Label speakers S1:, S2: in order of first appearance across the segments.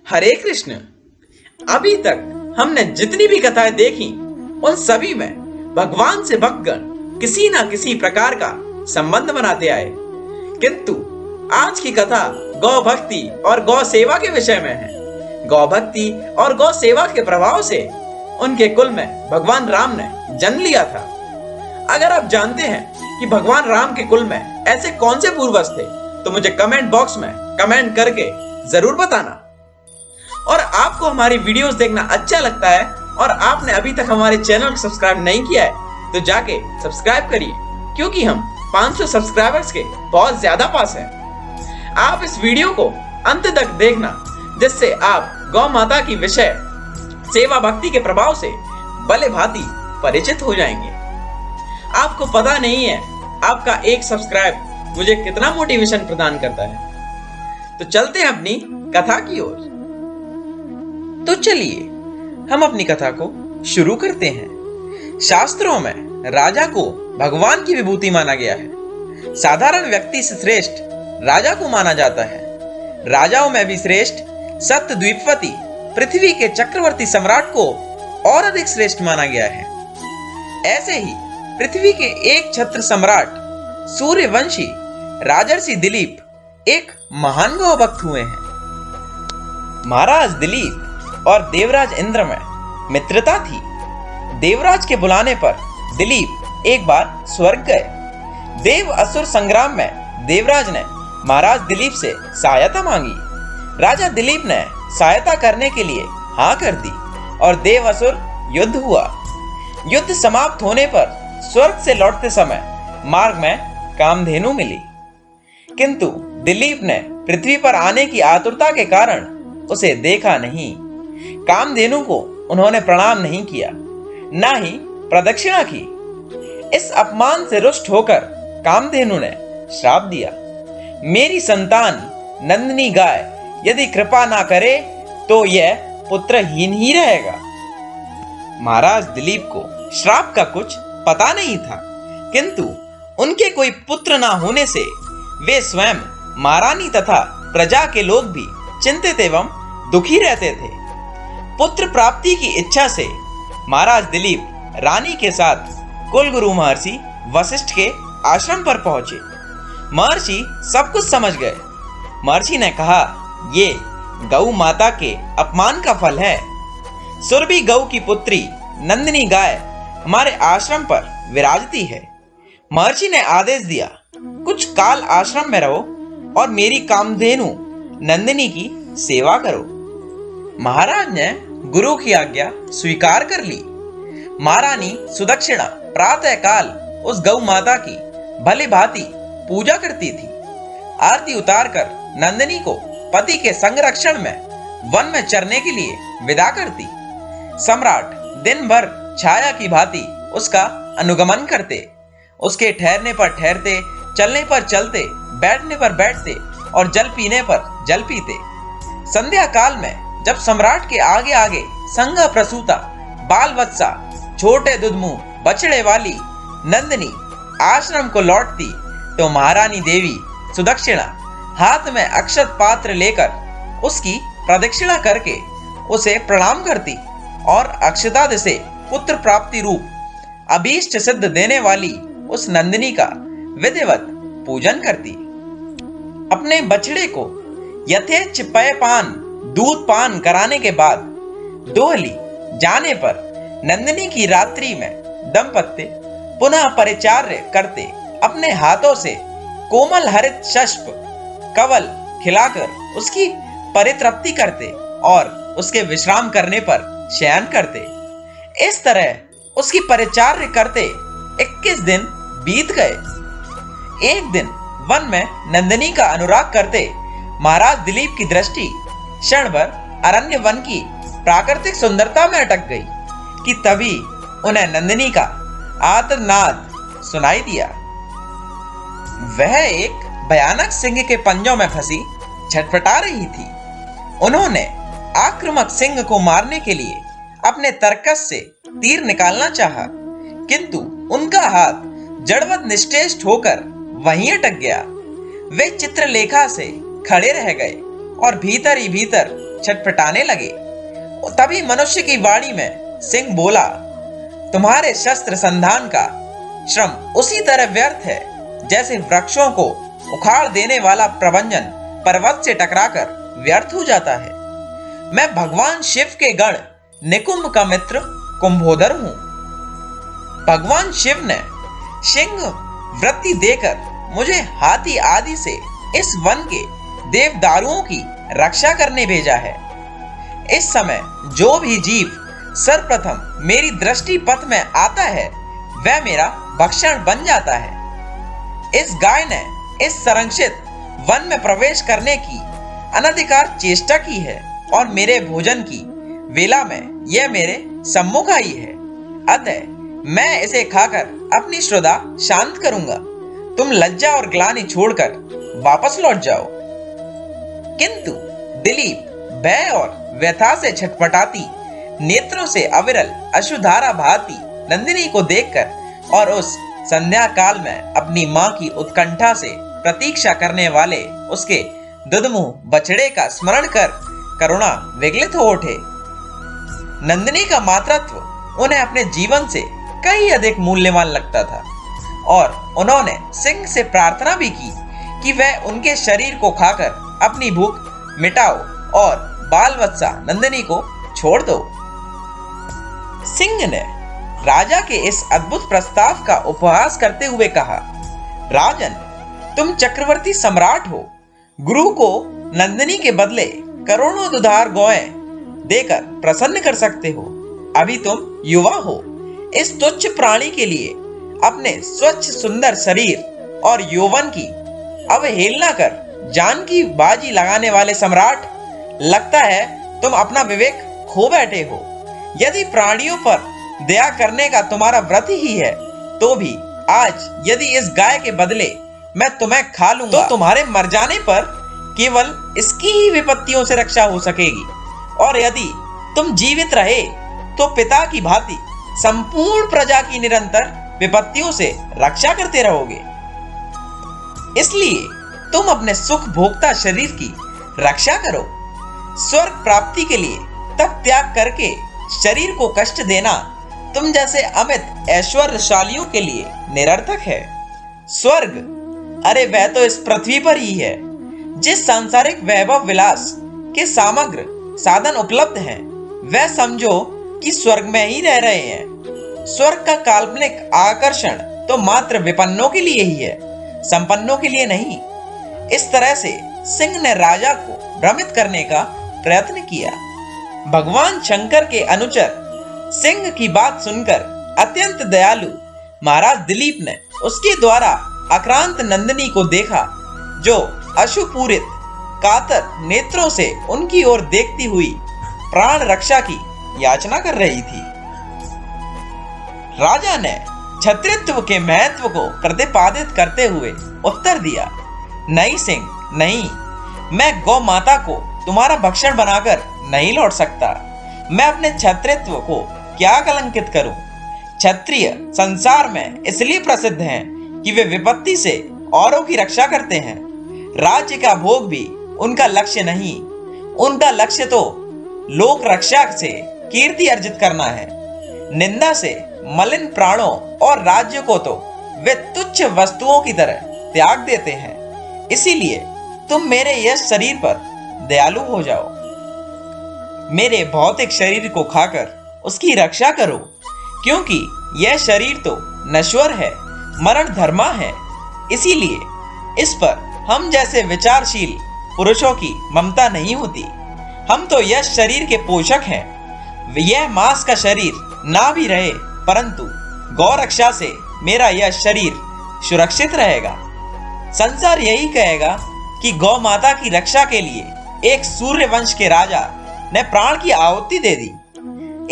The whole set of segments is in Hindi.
S1: हरे कृष्ण। अभी तक हमने जितनी भी कथाएं देखी उन सभी में भगवान से भक्तगण किसी ना किसी प्रकार का संबंध बनाते आए, किंतु आज की कथा गौ भक्ति और गौ सेवा के विषय में है। गौ भक्ति और गौ सेवा के प्रभाव से उनके कुल में भगवान राम ने जन्म लिया था। अगर आप जानते हैं कि भगवान राम के कुल में ऐसे कौन से पूर्वज थे तो मुझे कमेंट बॉक्स में कमेंट करके जरूर बताना। और आपको हमारी वीडियोस देखना अच्छा लगता है और आपने अभी तक हमारे चैनल को सब्सक्राइब नहीं किया है तो जाके सब्सक्राइब करिए, क्योंकि हम 500 सब्सक्राइबर्स के बहुत ज्यादा पास हैं। आप इस वीडियो को अंत तक देखना, जिससे आप गौ माता की विषय सेवा भक्ति के प्रभाव से भले भांति परिचित हो जाएंगे। आपको पता नहीं है आपका एक सब्सक्राइब मुझे कितना मोटिवेशन प्रदान करता है। तो चलते हैं अपनी कथा की ओर। तो चलिए हम अपनी कथा को शुरू करते हैं। शास्त्रों में राजा को भगवान की विभूति माना गया है। साधारण व्यक्ति से श्रेष्ठ राजा को माना जाता है। राजाओं में भी श्रेष्ठ सप्तद्वीपवती पृथ्वी के चक्रवर्ती सम्राट को और अधिक श्रेष्ठ माना गया है। ऐसे ही पृथ्वी के एक छत्र सम्राट सूर्यवंशी राजर्षि दिलीप एक महान गौ भक्त हुए हैं। महाराज दिलीप और देवराज इंद्र में मित्रता थी। देवराज के बुलाने पर दिलीप एक बार स्वर्ग गए। देव असुर संग्राम में देवराज ने महाराज दिलीप से सहायता मांगी। राजा दिलीप ने सहायता करने के लिए हाँ कर दी और देव असुर युद्ध हुआ। युद्ध समाप्त होने पर स्वर्ग से लौटते समय मार्ग में कामधेनु मिली, किंतु दिलीप ने पृथ्वी पर आने की आतुरता के कारण उसे देखा नहीं। कामधेनु को उन्होंने प्रणाम नहीं किया, ना ही प्रदक्षिणा की। इस अपमान से रुष्ट होकर कामधेनु ने श्राप दिया, मेरी संतान नंदिनी गाय यदि कृपा ना करे तो यह पुत्रहीन ही रहेगा। महाराज दिलीप को श्राप का कुछ पता नहीं था, किंतु उनके कोई पुत्र ना होने से वे स्वयं महारानी तथा प्रजा के लोग भी चिंतित एवं दुखी रहते थे। पुत्र प्राप्ति की इच्छा से महाराज दिलीप रानी के साथ कुलगुरु महर्षि वशिष्ठ के आश्रम पर पहुंचे। महर्षि सब कुछ समझ गए। महर्षि ने कहा, ये गौ माता के अपमान का फल है। सुरभि गौ की पुत्री नंदिनी गाय हमारे आश्रम पर विराजती है। महर्षि ने आदेश दिया, कुछ काल आश्रम में रहो और मेरी कामधेनु नंदिनी की सेवा करो। महाराज ने गुरु की आज्ञा स्वीकार कर ली। महारानी सुदक्षिणा प्रातः काल उस गौ माता की भली भांति पूजा करती थी। आरती उतारकर नंदिनी को पति के संरक्षण में वन में चरने के लिए विदा करती। सम्राट दिन भर छाया की भांति उसका अनुगमन करते। उसके ठहरने पर ठहरते, चलने पर चलते, बैठने पर बैठते और जल पीने पर जल पीते। संध्या काल में जब सम्राट के आगे आगे संगा प्रसूता बाल वत्सा छोटे दुधमुंह बछड़े वाली नंदिनी आश्रम को लौटती तो महारानी देवी सुदक्षिणा हाथ में अक्षत पात्र लेकर उसकी प्रदक्षिणा करके उसे प्रणाम करती और अक्षता से पुत्र प्राप्ति रूप अभीष्ट सिद्ध देने वाली उस नंदिनी का विधिवत पूजन करती। अपने बछड़े को यथेच्छ पेयपान दूध पान कराने के बाद दोहली जाने पर नंदिनी की रात्रि में दंपत्ति पुनः परिचार्य करते अपने हाथों से कोमल हरित शष्प कवल खिलाकर उसकी परितृप्ति करते और उसके विश्राम करने पर शयन करते। इस तरह उसकी परिचार्य करते 21 दिन बीत गए। एक दिन वन में नंदिनी का अनुराग करते महाराज दिलीप की दृष्टि क्षण भर अरण्य वन की प्राकृतिक सुंदरता में अटक गई कि तभी उन्हें नंदिनी का आर्तनाद सुनाई दिया। वह एक भयानक सिंह के पंजों में फंसी छटपटा रही थी। उन्होंने आक्रामक सिंह को मारने के लिए अपने तरकस से तीर निकालना चाहा, किंतु उनका हाथ जड़वत निश्चेष्ट होकर वहीं अटक गया। वे चित्रलेखा से खड़े रह गए और भीतर ही भीतर छटपटाने लगे। तभी मनुष्य की वाणी में सिंह बोला, तुम्हारे शस्त्र संधान का श्रम उसी तरह व्यर्थ है जैसे वृक्षों को उखाड़ देने वाला प्रभंजन पर्वत से टकराकर व्यर्थ हो जाता है। मैं भगवान शिव के गण निकुंभ का मित्र कुंभोदर हूं। भगवान शिव ने सिंह वृत्ति देकर मुझे हाथी आदि से इस वन के देवदारुओं की रक्षा करने भेजा है। इस समय जो भी जीव सर्वप्रथम मेरी दृष्टि पथ में आता है वह मेरा भक्षण बन जाता है। इस गाय ने इस संरक्षित वन में प्रवेश करने की अनधिकार चेष्टा की है और मेरे भोजन की वेला में यह मेरे सम्मुख आई है। अतः मैं इसे खाकर अपनी श्रद्धा शांत करूंगा। तुम लज्जा और ग्लानि छोड़कर वापस लौट जाओ। किंतु दिलीप भय और व्यथा से छटपटाती नेत्रों से अविरल अश्रुधारा बहाती नंदिनी को देखकर और उस संध्या काल में अपनी मां की उत्कंठा से प्रतीक्षा करने वाले उसके दुधमुह बछड़े का स्मरण कर करुणा विगलित हो उठे। नंदिनी का मातृत्व उन्हें अपने जीवन से कई अधिक मूल्यवान लगता था और उन्होंने सिंह से प्रार्थना भी की कि वह उनके शरीर को खाकर अपनी भूख मिटाओ और बाल वत्सा नंदिनी को छोड़ दो। सिंह ने राजा के इस अद्भुत प्रस्ताव का उपहास करते हुए कहा, राजन, तुम चक्रवर्ती सम्राट हो। गुरु को नंदिनी के बदले करोड़ों दुधार गौएं देकर प्रसन्न कर सकते हो। अभी तुम युवा हो। इस तुच्छ प्राणी के लिए अपने स्वच्छ सुंदर शरीर और यौवन की अवहेलना कर जान की बाजी लगाने वाले सम्राट, लगता है तुम अपना विवेक खो बैठे हो। यदि प्राणियों पर दया करने का तुम्हारा व्रत ही है तो भी आज यदि इस गाय के बदले मैं तुम्हें खा लूंगा तो तुम्हारे मर जाने पर केवल इसकी ही विपत्तियों से रक्षा हो सकेगी, और यदि तुम जीवित रहे तो पिता की भांति संपूर्ण प्रजा की निरंतर विपत्तियों से रक्षा करते रहोगे। इसलिए तुम अपने सुख भोक्ता शरीर की रक्षा करो। स्वर्ग प्राप्ति के लिए तब त्याग करके शरीर को कष्ट देना तुम जैसे अमित ऐश्वर्यशालियों के लिए निरर्थक है। स्वर्ग, अरे वह तो इस पृथ्वी पर ही है। जिस सांसारिक वैभव विलास के समग्र साधन उपलब्ध हैं, वह समझो कि स्वर्ग में ही रह रहे हैं। स्वर्ग का काल्पनिक आकर्षण तो मात्र विपन्नों के लिए ही है, संपन्नों के लिए नहीं। इस तरह से सिंह ने राजा को भ्रमित करने का प्रयत्न किया। भगवान शंकर के अनुचर सिंह की बात सुनकर अत्यंत दयालु महाराज दिलीप ने उसके द्वारा आक्रांत नंदिनी को देखा, जो अश्रुपूरित कातर नेत्रों से उनकी ओर देखती हुई प्राण रक्षा की याचना कर रही थी। राजा ने क्षत्रित्व के महत्व को प्रतिपादित करते हुए उत्तर दिया, नहीं सिंह, नहीं, मैं गौ माता को तुम्हारा भक्षण बनाकर नहीं लौट सकता। मैं अपने क्षत्रित्व को क्या कलंकित करूं? क्षत्रिय संसार में इसलिए प्रसिद्ध हैं कि वे विपत्ति से औरों की रक्षा करते हैं। राज्य का भोग भी उनका लक्ष्य नहीं, उनका लक्ष्य तो लोक रक्षा से कीर्ति अर्जित करना है। निंदा से मलिन प्राणों और राज्य को तो वे तुच्छ वस्तुओं की तरह त्याग देते हैं। इसीलिए तुम मेरे यह शरीर पर दयालु हो जाओ। मेरे भौतिक शरीर को खाकर उसकी रक्षा करो, क्योंकि यह शरीर तो नश्वर है, मरण धर्मा है। इसीलिए इस पर हम जैसे विचारशील पुरुषों की ममता नहीं होती। हम तो यह शरीर के पोषक हैं। यह मांस का शरीर ना भी रहे, परंतु गौ रक्षा से मेरा यह शरीर सुरक्षित रहेगा। संसार यही कहेगा कि गौ माता की रक्षा के लिए एक सूर्य वंश के राजा ने प्राण की आहुति दे दी।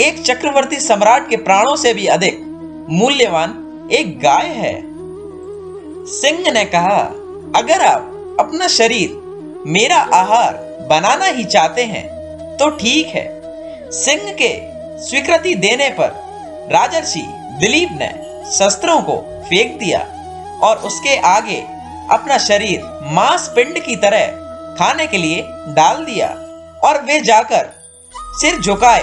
S1: एक चक्रवर्ती सम्राट के प्राणों से भी अधिक मूल्यवान एक गाय है। सिंह ने कहा, अगर आप अपना शरीर मेरा आहार बनाना ही चाहते हैं तो ठीक है। सिंह के स्वीकृति देने पर राजर्षि दिलीप ने शस्त्रों को फेंक दिया और उसके आगे अपना शरीर मांस पिंड की तरह खाने के लिए डाल दिया। और वे जाकर सिर झुकाए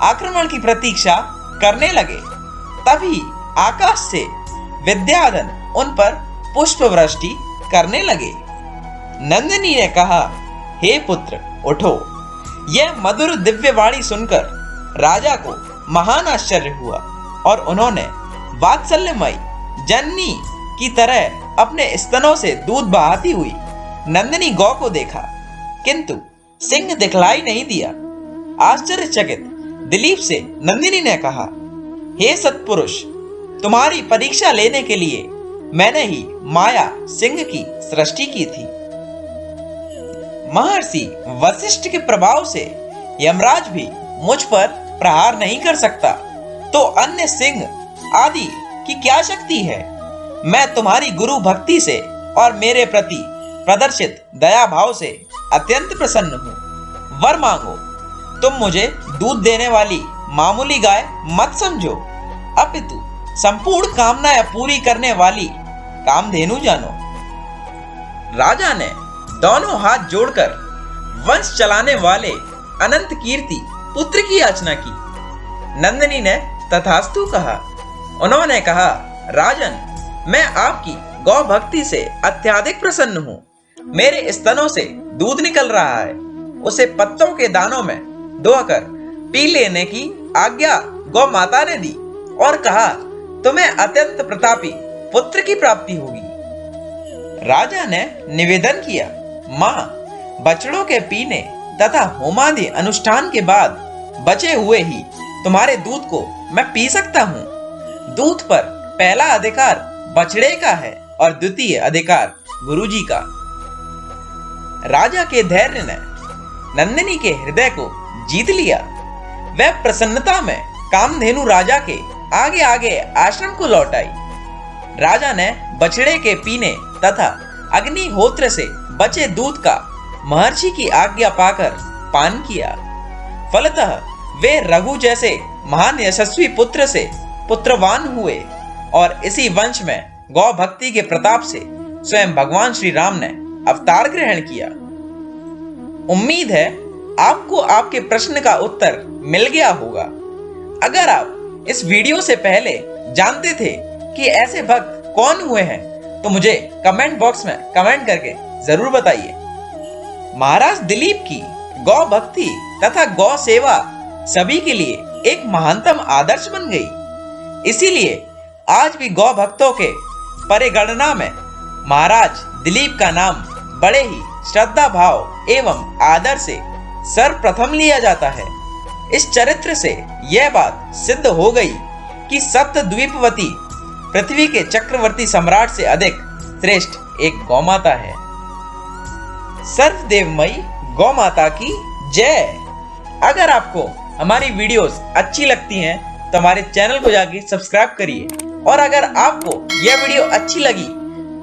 S1: आक्रमण की प्रतीक्षा करने लगे। तभी आकाश से विद्याधन उन पर पुष्प वृष्टि करने लगे। नंदिनी ने कहा, हे पुत्र उठो। यह मधुर दिव्य वाणी सुनकर राजा को महान आश्चर्य हुआ और उन्होंने वात्सल्यमयी जननी की तरह अपने स्तनों से दूध बहाती हुई नंदिनी गौ को देखा, किंतु सिंह दिखलाई नहीं दिया। आश्चर्यचकित दिलीप से नंदिनी ने कहा, हे सत्पुरुष, तुम्हारी परीक्षा लेने के लिए मैंने ही माया सिंह की सृष्टि की थी। महर्षि वशिष्ठ के प्रभाव से यमराज भी मुझ पर प्रहार नहीं कर सकता, तो अन्य सिंह आदि की क्या शक्ति है। मैं तुम्हारी गुरु भक्ति से और मेरे प्रति प्रदर्शित दया भाव से अत्यंत प्रसन्न हूँ। वर मांगो। तुम मुझे दूध देने वाली मामूली गाय मत समझो, अपितु संपूर्ण कामनाएं पूरी करने वाली कामधेनु जानो। राजा ने दोनों हाथ जोड़कर वंश चलाने वाले अनंत कीर्ति पुत्र की याचना की। नंदिनी ने तथास्तु कहा। उन्होंने कहा, राजन, मैं आपकी गौ भक्ति से अत्यधिक प्रसन्न हूँ। मेरे स्तनों से दूध निकल रहा है, उसे पत्तों के दानों में धोकर पी लेने की आज्ञा गौ माता ने दी और कहा, तुम्हें अत्यंत प्रतापी पुत्र की प्राप्ति होगी। राजा ने निवेदन किया, मां, बछड़ों के पीने तथा होमादि अनुष्ठान के बाद बचे हुए ही तुम्हारे दूध को मैं पी सकता हूँ। दूध पर पहला अधिकार बछड़े का है और द्वितीय अधिकार गुरुजी का। राजा के धैर्य ने नंदिनी के हृदय को जीत लिया। वह प्रसन्नता में कामधेनु राजा के आगे आगे आश्रम को लौट आई। राजा ने बछड़े के पीने तथा अग्निहोत्र से बचे दूध का महर्षि की आज्ञा पाकर पान किया। फलतः वे रघु जैसे महान यशस्वी पुत्र से पुत्रवान हुए और इसी वंश में गौ भक्ति के प्रताप से स्वयं भगवान श्री राम ने अवतार ग्रहण किया। उम्मीद है आपको आपके प्रश्न का उत्तर मिल गया होगा। अगर आप इस वीडियो से पहले जानते थे कि ऐसे भक्त कौन हुए हैं, तो मुझे कमेंट बॉक्स में कमेंट करके जरूर बताइए। महाराज दिलीप की गौ भक्ति तथा गौ सेवा सभी के लिए एक महानतम आदर्श बन गई। इसीलिए आज भी गौ भक्तों के परिगणना में महाराज दिलीप का नाम बड़े ही श्रद्धा भाव एवं आदर से सर्वप्रथम लिया जाता है। इस चरित्र से यह बात सिद्ध हो गई कि सप्तद्वीपवती पृथ्वी के चक्रवर्ती सम्राट से अधिक श्रेष्ठ एक गौ माता है। सर्वदेवमयी गौ माता की जय। अगर आपको हमारी वीडियोस अच्छी लगती हैं तो हमारे चैनल को जाके सब्सक्राइब करिए, और अगर आपको यह वीडियो अच्छी लगी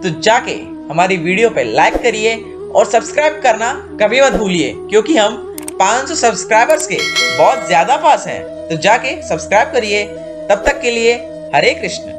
S1: तो जाके हमारी वीडियो पे लाइक करिए और सब्सक्राइब करना कभी मत भूलिए, क्योंकि हम 500 सब्सक्राइबर्स के बहुत ज्यादा पास हैं। तो जाके सब्सक्राइब करिए। तब तक के लिए हरे कृष्ण।